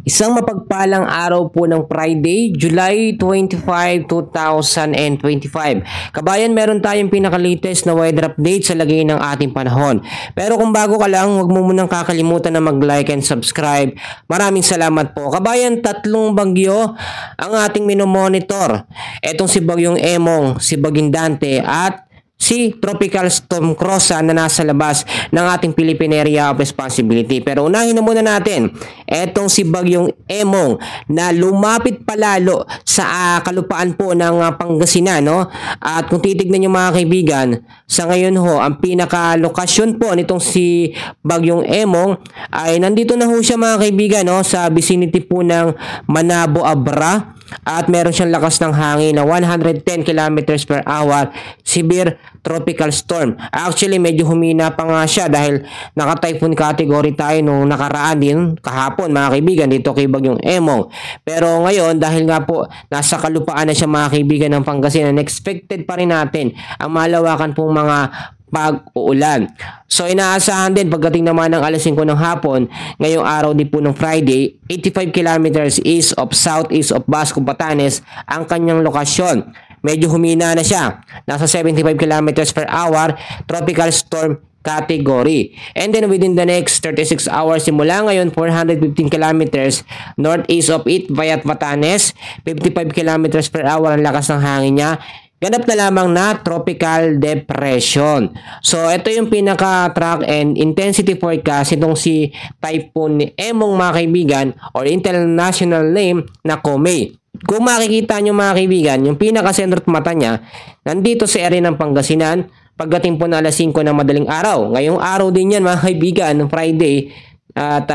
Isang mapagpalang araw po ng Friday, July 25, 2025. Kabayan, meron tayong pinaka-latest na weather update sa lagay ng ating panahon. Pero kung bago ka lang, huwag mo munang kakalimutan na mag-like and subscribe. Maraming salamat po. Kabayan, tatlong bagyo ang ating minomonitor. Etong si Bagyong Emong, si Bagyong Dante at si Tropical Storm Crossa na nasa labas ng ating Philippine Area of Responsibility. Pero unahin na muna natin etong si Bagyong Emong na lumapit palalo sa kalupaan po ng Pangasinan, no? At kung titignan nyo mga kaibigan, sa ngayon ho, ang pinaka-lokasyon po nitong si Bagyong Emong ay nandito na ho siya mga kaibigan, no? Sa vicinity po ng Manabo, Abra. At meron siyang lakas ng hangin na 110 kilometers per hour, severe tropical storm. Actually, medyo humina pa nga siya dahil naka-typhoon category tayo nung nakaraan din kahapon mga kaibigan dito kay Bagyong Emong. Pero ngayon, dahil nga po nasa kalupaan na siya mga kaibigan ng Pangasinan, expected pa rin natin ang malawakan pong mga pag-uulan. So inaasahan din pagdating naman ng alas 5 ng hapon, ngayong araw din po ng Friday, 85 kilometers east of southeast of Basco, Batanes ang kanyang lokasyon. Medyo humina na siya. Nasa 75 kilometers per hour, tropical storm category. And then within the next 36 hours, simula ngayon 415 kilometers northeast of it, Bayat, Batanes, 55 kilometers per hour ang lakas ng hangin niya. Ganap na lamang na tropical depression. So, ito yung pinaka-track and intensity forecast itong si Typhoon Emong mga kaibigan or international name na Komay. Kung makikita nyo mga kaibigan, yung pinaka-sentro mata niya, nandito sa area ng Pangasinan, pagdating po na alas 5 ng madaling araw. Ngayong araw din yan mga kaibigan, Friday. At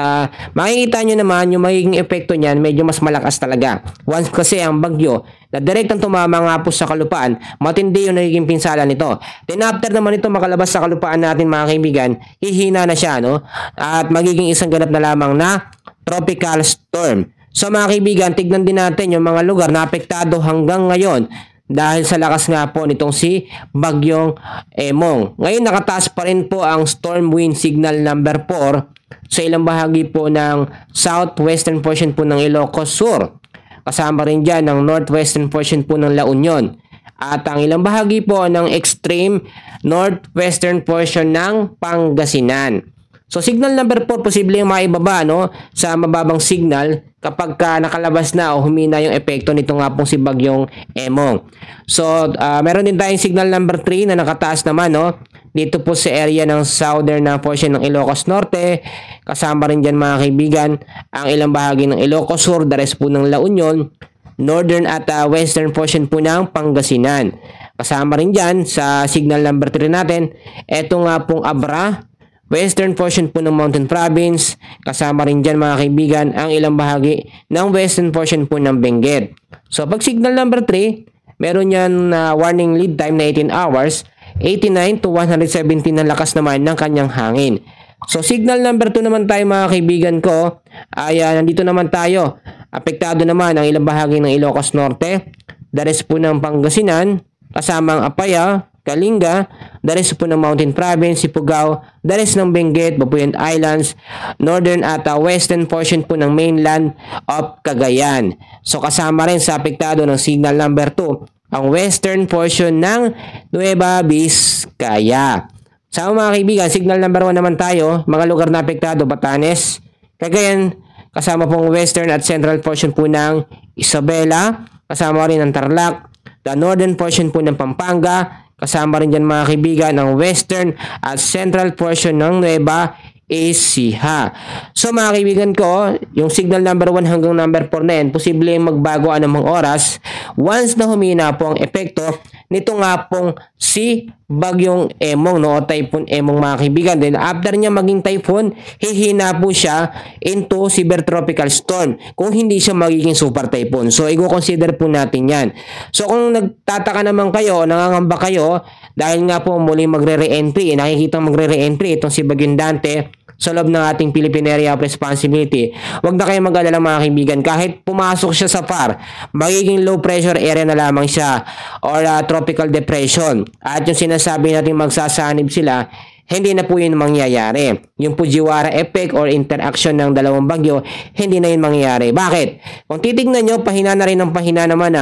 makikita nyo naman yung magiging epekto niyan, medyo mas malakas talaga. Once kasi ang bagyo na direktang tumama nga po sa kalupaan, matindi yung nagiging pinsala nito. Then after naman ito makalabas sa kalupaan natin mga kaibigan, hihina na siya, no? At magiging isang ganap na lamang na tropical storm. So mga kaibigan, tignan din natin yung mga lugar na apektado hanggang ngayon dahil sa lakas nga po nitong si Bagyong Emong. Ngayon nakataas pa rin po ang storm wind signal number 4 sa ilang bahagi po ng southwestern portion po ng Ilocos Sur. Kasama rin dyan ang northwestern portion po ng La Union. At ang ilang bahagi po ng extreme northwestern portion ng Pangasinan. So signal number 4 posible yung maibaba, no, sa mababang signal kapag nakalabas na o humina yung epekto nito nga pong si Bagyong Emong. So meron din tayong signal number 3 na nakataas naman, no, dito po sa area ng southern na portion ng Ilocos Norte. Kasama rin dyan mga kaibigan ang ilang bahagi ng Ilocos Sur, the rest po ng La Union, northern at western portion po ng Pangasinan. Kasama rin dyan sa signal number 3 natin, eto nga pong Abra, western portion po ng Mountain Province. Kasama rin dyan mga kaibigan ang ilang bahagi ng western portion po ng Benguet. So pag signal number 3, meron yan warning lead time na 18 hours, 89 to 117 na lakas naman ng kanyang hangin. So signal number 2 naman tayo mga kaibigan ko, ay nandito naman tayo. Apektado naman ang ilang bahagi ng Ilocos Norte, the rest po ng Pangasinan, kasama ang Apaya, Kalinga, the rest po ng Mountain Province, Sipugaw, the rest ng Benguet, Babuyan Islands, northern at western portion po ng mainland of Cagayan. So kasama rin sa apektado ng signal number 2 ang western portion ng Nueva Vizcaya. Sa mga kaibigan, signal number 1 naman tayo, mga lugar na apektado, Batanes, Cagayan, kasama pong western at central portion po ng Isabela, kasama rin ang Tarlac, the northern portion po ng Pampanga, kasama rin dyan mga kaibigan ang western at central portion ng Nueva Ecija. So mga kaibigan ko, yung signal number 1 hanggang number 4 na yan, posible magbago anumang oras once na humina po ang epekto nito nga pong si Bagyong Emong, no, o Typhoon Emong mga kaibigan. Then after niya maging typhoon, hihina po siya into severe tropical storm kung hindi siya magiging super typhoon. So i-consider po natin yan. So kung nagtataka naman kayo, nangangamba kayo dahil nga po muli magre-re-entry, nakikita magre-re-entry itong si Bagyong Dante sa loob ng ating Philippine Area of Responsibility, huwag na kayong mag-alala mga kaibigan. Kahit pumasok siya sa FAR, magiging low pressure area na lamang siya or tropical depression. At yung sinasabi natin magsasanib sila, hindi na po yun mangyayari. Yung Fujiwara effect or interaction ng dalawang bagyo, hindi na yun mangyayari. Bakit? Kung titignan nyo, pahina na rin ng pahina naman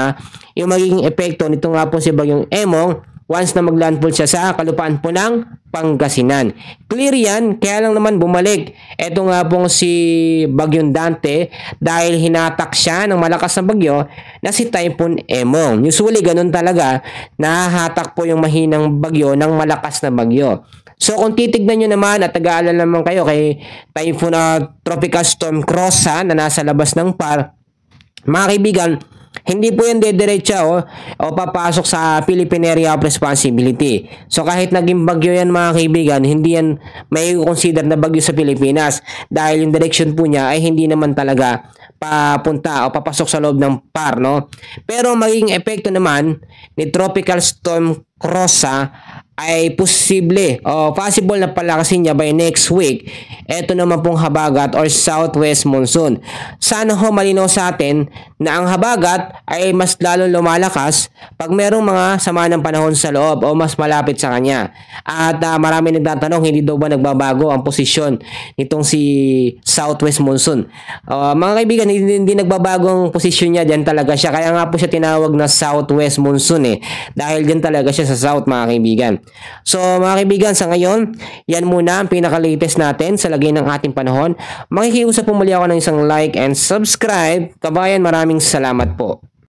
yung magiging epekto nito nga po si bagyong Emong once na maglandfall siya sa kalupaan po ng Pangasinan. Clear yan, kaya lang naman bumalik. Ito nga pong si Bagyong Dante dahil hinatak siya ng malakas na bagyo na si Typhoon Emong. Usually ganun talaga, nahahatak po yung mahinang bagyo ng malakas na bagyo. So kung titignan nyo naman at nag-aalala naman kayo kay Typhoon Tropical Storm Crossa na nasa labas ng PAR, mga kaibigan, hindi po yan dediretsa o papasok sa Philippine Area of Responsibility. So kahit naging bagyo yan mga kaibigan, hindi yan may consider na bagyo sa Pilipinas dahil yung direction po niya ay hindi naman talaga papunta o papasok sa loob ng PAR, no? Pero magiging epekto naman ni Tropical Storm Crossa ay posible o possible na palakasin niya by next week. Ito naman pong habagat or southwest monsoon. Sana ho malinaw sa atin na ang habagat ay mas lalong lumalakas pag merong mga sama ng panahon sa loob o mas malapit sa kanya. At marami nagtatanong, hindi daw ba nagbabago ang posisyon nitong si southwest monsoon? Mga kaibigan, hindi nagbabago ang posisyon niya, diyan talaga siya. Kaya nga po siya tinawag na southwest monsoon dahil diyan talaga siya sa south mga kaibigan. So mga kaibigan, sa ngayon, yan muna ang pinaka-latest natin sa lagay ng ating panahon. Makikiusap po muli ako ng isang like and subscribe. Kabayan, maraming salamat po.